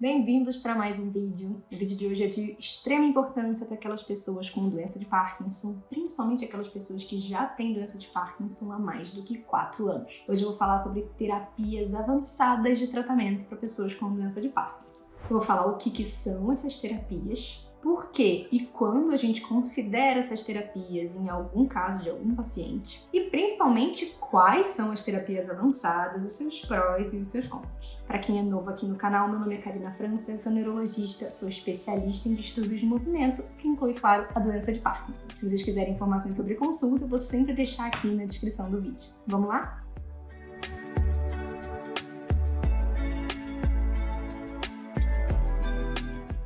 Bem-vindos para mais um vídeo. O vídeo de hoje é de extrema importância para aquelas pessoas com doença de Parkinson, principalmente aquelas pessoas que já têm doença de Parkinson há mais do que 4 anos. Hoje eu vou falar sobre terapias avançadas de tratamento para pessoas com doença de Parkinson. Eu vou falar o que são essas terapias, por que e quando a gente considera essas terapias em algum caso de algum paciente e principalmente quais são as terapias avançadas, os seus prós e os seus contras. Para quem é novo aqui no canal, meu nome é Karina França, eu sou neurologista, sou especialista em distúrbios de movimento, que inclui, claro, a doença de Parkinson. Se vocês quiserem informações sobre consulta, eu vou sempre deixar aqui na descrição do vídeo. Vamos lá?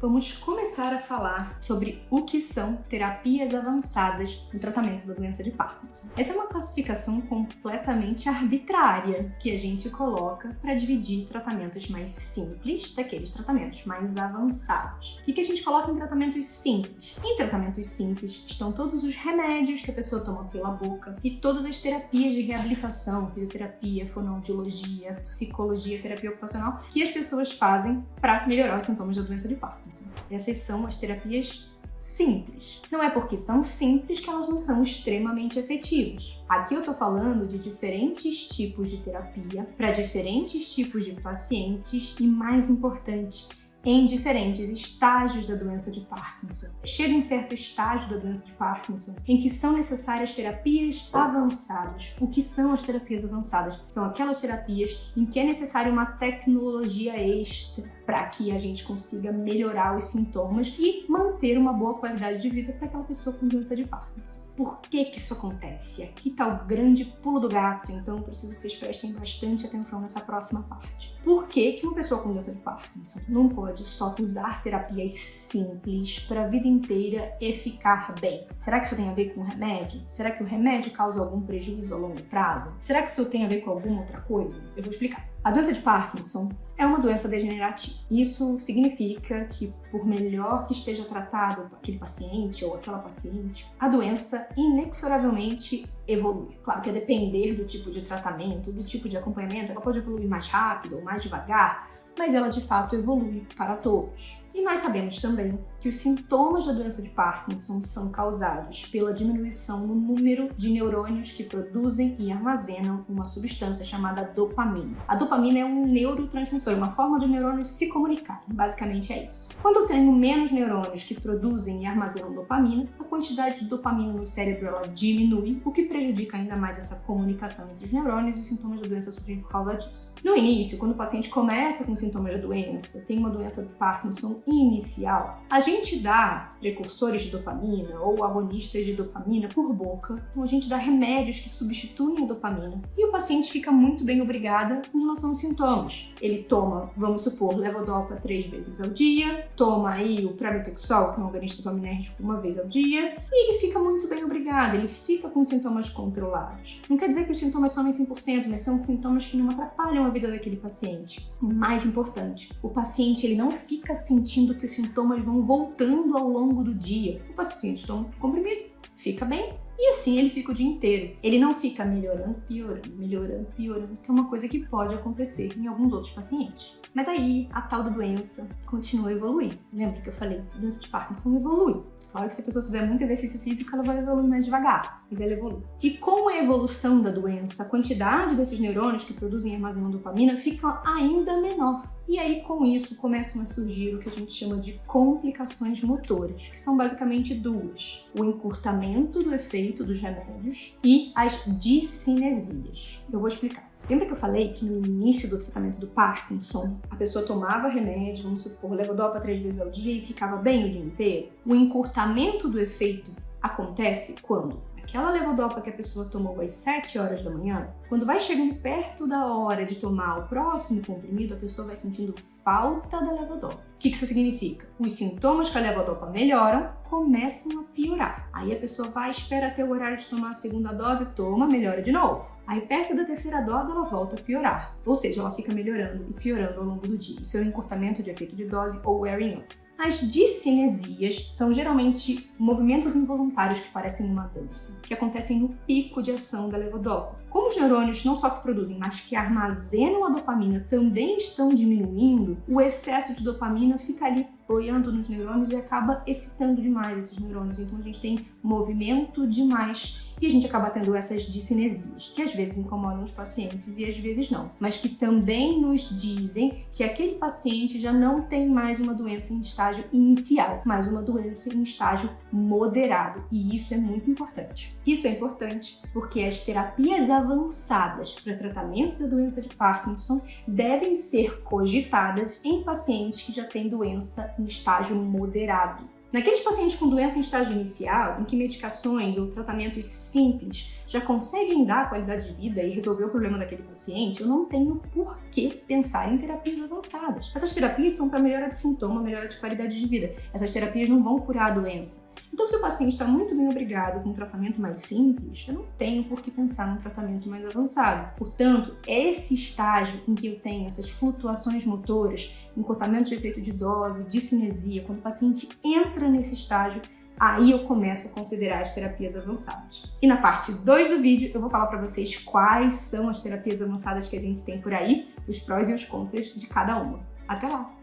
Vamos começar a falar sobre o que são terapias avançadas no tratamento da doença de Parkinson. Essa é uma classificação completamente arbitrária que a gente coloca para dividir tratamentos mais simples daqueles tratamentos mais avançados. O que a gente coloca em tratamentos simples? Em tratamentos simples estão todos os remédios que a pessoa toma pela boca e todas as terapias de reabilitação, fisioterapia, fonoaudiologia, psicologia, terapia ocupacional que as pessoas fazem para melhorar os sintomas da doença de Parkinson. Essas são as terapias simples. Não é porque são simples que elas não são extremamente efetivas. Aqui eu tô falando de diferentes tipos de terapia para diferentes tipos de pacientes e, mais importante, em diferentes estágios da doença de Parkinson. Chega um certo estágio da doença de Parkinson em que são necessárias terapias avançadas. O que são as terapias avançadas? São aquelas terapias em que é necessária uma tecnologia extra para que a gente consiga melhorar os sintomas e manter uma boa qualidade de vida para aquela pessoa com doença de Parkinson. Por que isso acontece? Aqui está o grande pulo do gato, então eu preciso que vocês prestem bastante atenção nessa próxima parte. Por que uma pessoa com doença de Parkinson não pode só usar terapias simples para a vida inteira e ficar bem? Será que isso tem a ver com o remédio? Será que o remédio causa algum prejuízo a longo prazo? Será que isso tem a ver com alguma outra coisa? Eu vou explicar. A doença de Parkinson é uma doença degenerativa. Isso significa que, por melhor que esteja tratado aquele paciente ou aquela paciente, a doença inexoravelmente evolui. Claro que a depender do tipo de tratamento, do tipo de acompanhamento, ela pode evoluir mais rápido ou mais devagar, mas ela de fato evolui para todos. E nós sabemos também que os sintomas da doença de Parkinson são causados pela diminuição no número de neurônios que produzem e armazenam uma substância chamada dopamina. A dopamina é um neurotransmissor, uma forma dos neurônios se comunicarem. Basicamente é isso. Quando eu tenho menos neurônios que produzem e armazenam dopamina, a quantidade de dopamina no cérebro ela diminui, o que prejudica ainda mais essa comunicação entre os neurônios e os sintomas da doença surgem por causa disso. No início, quando o paciente começa com sintomas da doença, tem uma doença de Parkinson inicial, a gente dá precursores de dopamina ou agonistas de dopamina por boca, então a gente dá remédios que substituem a dopamina e o paciente fica muito bem obrigada em relação aos sintomas. Ele toma, vamos supor, levodopa 3 vezes ao dia, toma aí o pramipexol, que é um agonista dopaminérgico, 1 vez ao dia, e ele fica muito bem obrigado, ele fica com sintomas controlados. Não quer dizer que os sintomas somem 100%, mas são sintomas que não atrapalham a vida daquele paciente. O mais importante, o paciente ele não fica sentindo que os sintomas vão voltando ao longo do dia. O paciente toma um comprimido, fica bem, e assim ele fica o dia inteiro. Ele não fica melhorando, piorando, que é uma coisa que pode acontecer em alguns outros pacientes. Mas aí, a tal da doença continua a evoluir. Lembra que eu falei? A doença de Parkinson evolui. Claro que se a pessoa fizer muito exercício físico, ela vai evoluir mais devagar, mas ela evolui. E com a evolução da doença, a quantidade desses neurônios que produzem e armazenam dopamina fica ainda menor. E aí, com isso, começam a surgir o que a gente chama de complicações motoras, que são basicamente 2. O encurtamento do efeito dos remédios e as discinesias. Eu vou explicar. Lembra que eu falei que no início do tratamento do Parkinson, a pessoa tomava remédio, vamos supor, levodopa 3 vezes ao dia e ficava bem o dia inteiro? O encurtamento do efeito acontece quando aquela levodopa que a pessoa tomou às 7 horas da manhã, quando vai chegando perto da hora de tomar o próximo comprimido, a pessoa vai sentindo falta da levodopa. O que isso significa? Os sintomas com a levodopa melhoram, começam a piorar. Aí a pessoa vai, espera até o horário de tomar a segunda dose, toma, melhora de novo. Aí perto da terceira dose ela volta a piorar. Ou seja, ela fica melhorando e piorando ao longo do dia. Isso é o encurtamento de efeito de dose ou wearing off. As discinesias são geralmente movimentos involuntários que parecem uma dança, que acontecem no pico de ação da levodopa. Como os neurônios não só que produzem, mas que armazenam a dopamina também estão diminuindo, o excesso de dopamina fica ali boiando nos neurônios e acaba excitando demais esses neurônios. Então a gente tem movimento demais e a gente acaba tendo essas discinesias, que às vezes incomodam os pacientes e às vezes não, mas que também nos dizem que aquele paciente já não tem mais uma doença em estágio inicial, mas uma doença em estágio moderado, e isso é muito importante. Isso é importante porque as terapias avançadas para tratamento da doença de Parkinson devem ser cogitadas em pacientes que já têm doença em estágio moderado. Naqueles pacientes com doença em estágio inicial, em que medicações ou tratamentos simples já conseguem dar qualidade de vida e resolver o problema daquele paciente, eu não tenho por que pensar em terapias avançadas. Essas terapias são para melhora de sintoma, melhora de qualidade de vida. Essas terapias não vão curar a doença. Então, se o paciente está muito bem obrigado com um tratamento mais simples, eu não tenho por que pensar num tratamento mais avançado. Portanto, esse estágio em que eu tenho essas flutuações motoras, encurtamento de efeito de dose, discinesia, quando o paciente entra nesse estágio, aí eu começo a considerar as terapias avançadas. E na parte 2 do vídeo, eu vou falar para vocês quais são as terapias avançadas que a gente tem por aí, os prós e os contras de cada uma. Até lá!